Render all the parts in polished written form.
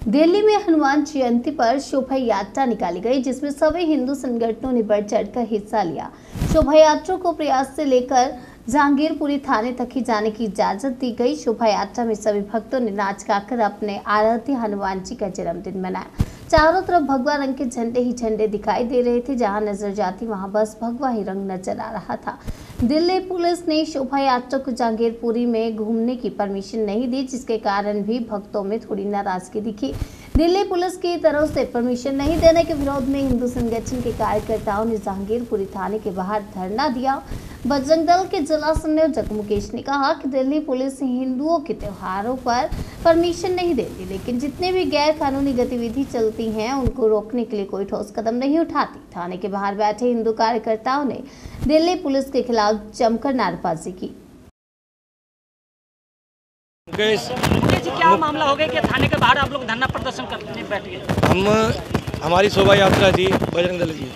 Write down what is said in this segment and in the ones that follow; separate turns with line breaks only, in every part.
दिल्ली में हनुमान जयंती पर शोभा यात्रा निकाली गई, जिसमें सभी हिंदू संगठनों ने बढ़ चढ़कर हिस्सा लिया। शोभा यात्रा को प्रयास से लेकर जहांगीरपुरी थाने तक ही जाने की इजाजत दी गई। शोभा यात्रा में सभी भक्तों ने नाच गाकर अपने आराध्य हनुमान जी का जन्मदिन मनाया। चारों तरफ भगवा रंग के झंडे ही झंडे दिखाई दे रहे थे। जहां नजर जाती वहां बस भगवा ही रंग नजर आ रहा था। दिल्ली पुलिस ने शोभा यात्रा को जहांगीरपुरी में घूमने की परमिशन नहीं दी, जिसके कारण भी भक्तों में थोड़ी नाराजगी दिखी। दिल्ली पुलिस की तरफ से परमिशन नहीं देने के विरोध में हिंदू संगठन के कार्यकर्ताओं ने जहांगीरपुरी थाने के बाहर धरना दिया। बजरंग दल के जिला संयोजक मुकेश ने कहा कि दिल्ली पुलिस हिंदुओं के त्योहारों पर परमिशन नहीं देती, लेकिन जितने भी गैर कानूनी गतिविधि चलती हैं उनको रोकने के लिए कोई ठोस कदम नहीं उठाती। थाने के बाहर बैठे हिंदू कार्यकर्ताओं ने दिल्ली पुलिस के खिलाफ जमकर नारेबाजी की।
क्या मामला हो गया कि थाने के बाहर आप लोग धरना प्रदर्शन करने बैठ गए?
हमारी शोभा यात्रा थी बजरंग दल की।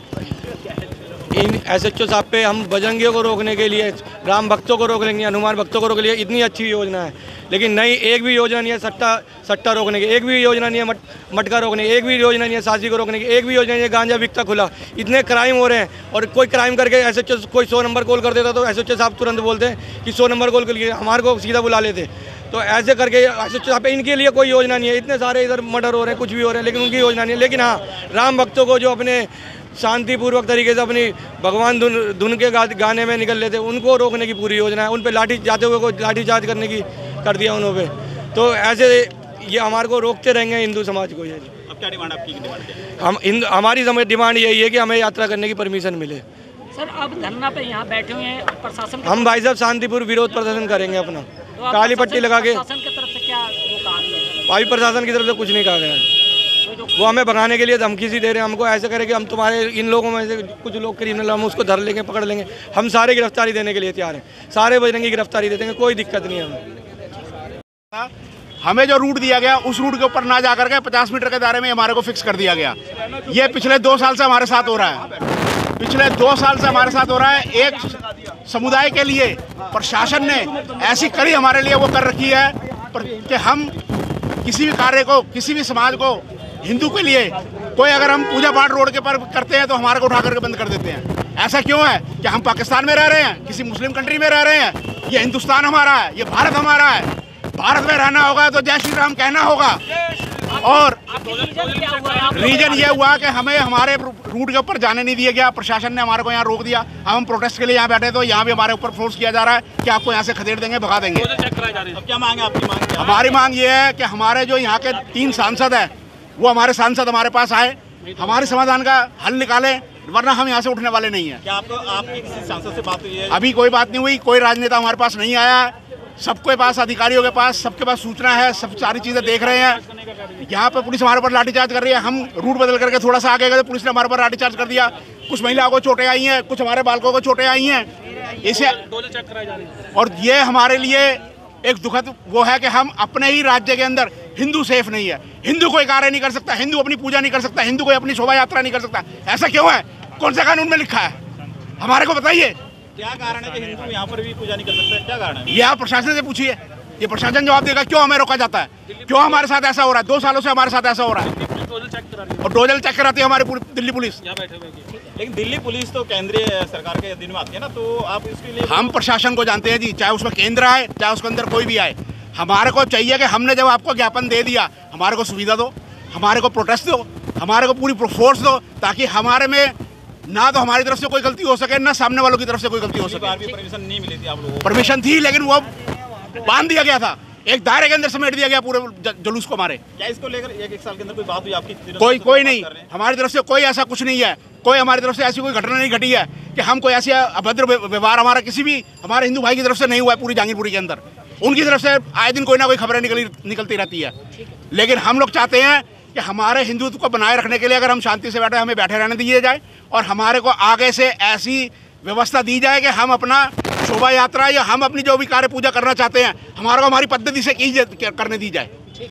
इन एसएचओ साहब पे हम बजरंगियों को रोकने के लिए, राम भक्तों को रोकने के लिए, हनुमान भक्तों को रोकने के लिए इतनी अच्छी योजना है, लेकिन नहीं, एक भी योजना नहीं है सट्टा रोकने की, एक भी योजना नहीं है मटका रोकने की, एक भी योजना नहीं है साजी को रोकने की, एक भी योजना नहीं है गांजा बिकता खुला। इतने क्राइम हो रहे हैं और कोई क्राइम करके एसएचओ कोई 100 नंबर कॉल कर देता तो एसएचओ साहब तुरंत बोलते हैं कि 100 नंबर कॉल कर लिए, हमारे को सीधा बुला लेते। तो ऐसे करके एसएचओ साहब पे इनके लिए कोई योजना नहीं है। इतने सारे इधर मर्डर हो रहे हैं, कुछ भी हो रहे हैं, लेकिन उनकी योजना नहीं है। लेकिन हाँ, राम भक्तों को जो अपने शांतिपूर्वक तरीके से अपनी भगवान धुन के गाने में निकल लेते, उनको रोकने की पूरी योजना है। उन पे लाठी जाते हुए को लाठी चार्ज करने की कर दिया उन्होंने। तो ऐसे ये हमारे को रोकते रहेंगे हिंदू समाज को। ये
अब क्या डिमांड आपकी डिमांड क्या है?
हमारी डिमांड यही है कि हमें यात्रा करने की परमिशन मिले।
सर, अब धरना पे यहाँ बैठे हुए हैं प्रशासन,
हम भाई साहब शांतिपूर्ण विरोध प्रदर्शन करेंगे अपना,
तो
काली पट्टी लगा के।
प्रशासन की तरफ से क्या वो कहा गया?
भाई प्रशासन की तरफ से कुछ नहीं कहा गया है। वो हमें भगाने के लिए धमकी सी दे रहे हैं हमको, ऐसे करें कि हम तुम्हारे इन लोगों में से कुछ लोग क्रिमिनल, हम उसको धर लेंगे, पकड़ लेंगे। हम सारे गिरफ्तारी देने के लिए तैयार हैं, सारे बजरंगी गिरफ्तारी दे देंगे, कोई दिक्कत नहीं है
हमें जो रूट दिया गया उस रूट के ऊपर ना जाकर के 50 मीटर के दायरे में हमारे को फिक्स कर दिया गया। ये पिछले 2 साल से हमारे साथ हो रहा है, पिछले 2 साल से हमारे साथ हो रहा है। एक समुदाय के लिए प्रशासन ने ऐसी कड़ी हमारे लिए वो कर रखी है कि हम किसी भी कार्य को, किसी भी समाज को, हिंदू के लिए कोई अगर हम पूजा पाठ रोड के पर करते हैं तो हमारे को उठा करके बंद कर देते हैं। ऐसा क्यों है कि हम पाकिस्तान में रह रहे हैं, किसी मुस्लिम कंट्री में रह रहे हैं? ये हिंदुस्तान हमारा है, ये भारत हमारा है। भारत में रहना होगा तो जय श्री राम कहना होगा। और रीजन ये हुआ कि हमें हमारे रूट के ऊपर जाने नहीं दिया गया, प्रशासन ने हमारे को यहाँ रोक दिया। हम प्रोटेस्ट के लिए यहाँ बैठे तो यहाँ भी हमारे ऊपर फोर्स किया जा रहा है कि आपको यहाँ से खदेड़ देंगे, भगा देंगे।
अब क्या मांग है आपकी? मांग
हमारी मांग ये है कि हमारे जो यहाँ के 3 सांसद हैं वो हमारे सांसद हमारे पास आए, हमारे समाधान का हल निकाले, वरना हम यहाँ से उठने वाले नहीं हैं।
क्या आपकी किसी सांसद से बात हुई है?
अभी कोई बात नहीं हुई, कोई राजनेता हमारे पास नहीं आया है। सबके पास, अधिकारियों के पास, सबके पास सूचना है, सब सारी चीज़ें देख रहे हैं। यहाँ पे पुलिस हमारे ऊपर लाठीचार्ज कर रही है। हम रूट बदल करके थोड़ा सा आगे गए तो पुलिस ने हमारे ऊपर लाठीचार्ज कर दिया। कुछ महिलाओं को चोटें आई हैं, कुछ हमारे बालकों को चोटें आई हैं। इसे और ये हमारे लिए एक दुखद वो है कि हम अपने ही राज्य के अंदर हिंदू सेफ नहीं है। हिंदू कोई कार्य नहीं कर सकता, हिंदू अपनी पूजा नहीं कर सकता, हिंदू कोई अपनी शोभा यात्रा नहीं कर सकता। ऐसा क्यों है? कौन से कानून में लिखा है? हमारे को बताइए।
क्या कारण है कि हिंदू यहाँ पर भी पूजा नहीं कर सकते? क्या कारण है?
ये आप प्रशासन से पूछिए, ये प्रशासन जवाब देगा क्यों हमें रोका जाता है, क्यों हमारे साथ ऐसा हो रहा है। 2 सालों से हमारे साथ ऐसा हो रहा है और डोजल चेक कराती है हमारी पूरी दिल्ली पुलिस।
लेकिन दिल्ली पुलिस तो केंद्रीय सरकार के अधीन में आती है ना, तो आप इसके लिए
हम प्रशासन को जानते हैं जी, चाहे उसमें केंद्र आए, चाहे उसके अंदर कोई भी आए। हमारे को चाहिए कि हमने जब आपको ज्ञापन दे दिया, हमारे को सुविधा दो, हमारे को प्रोटेस्ट दो, हमारे को पूरी फोर्स दो, ताकि हमारे में ना तो हमारी तरफ से कोई गलती हो सके, ना सामने वालों की तरफ से कोई गलती हो सके।
परमिशन नहीं मिली थी आप लोगों को?
परमिशन थी, लेकिन वो बांध दिया गया था, एक दायरे के अंदर समेट दिया गया पूरे जुलूस को हमारे।
क्या इसको लेकर 1 साल के अंदर कोई बात हुई आपकी?
कोई नहीं, हमारी तरफ से कोई ऐसा कुछ नहीं है। कोई हमारी तरफ से ऐसी कोई घटना नहीं घटी है कि हम कोई ऐसी अभद्र व्यवहार हमारा किसी भी हमारे हिंदू भाई की तरफ से नहीं हुआ है पूरी जहांगीरपुरी के अंदर। उनकी तरफ से आए दिन कोई ना कोई खबरें निकलती रहती है। लेकिन हम लोग चाहते हैं कि हमारे हिंदुत्व को बनाए रखने के लिए अगर हम शांति से बैठे, हमें बैठे रहने दिए जाए और हमारे को आगे से ऐसी व्यवस्था दी जाए कि हम अपना शोभा यात्रा या हम अपनी जो भी कार्य पूजा करना चाहते हैं, हमारे को हमारी पद्धति से करने दी जाए।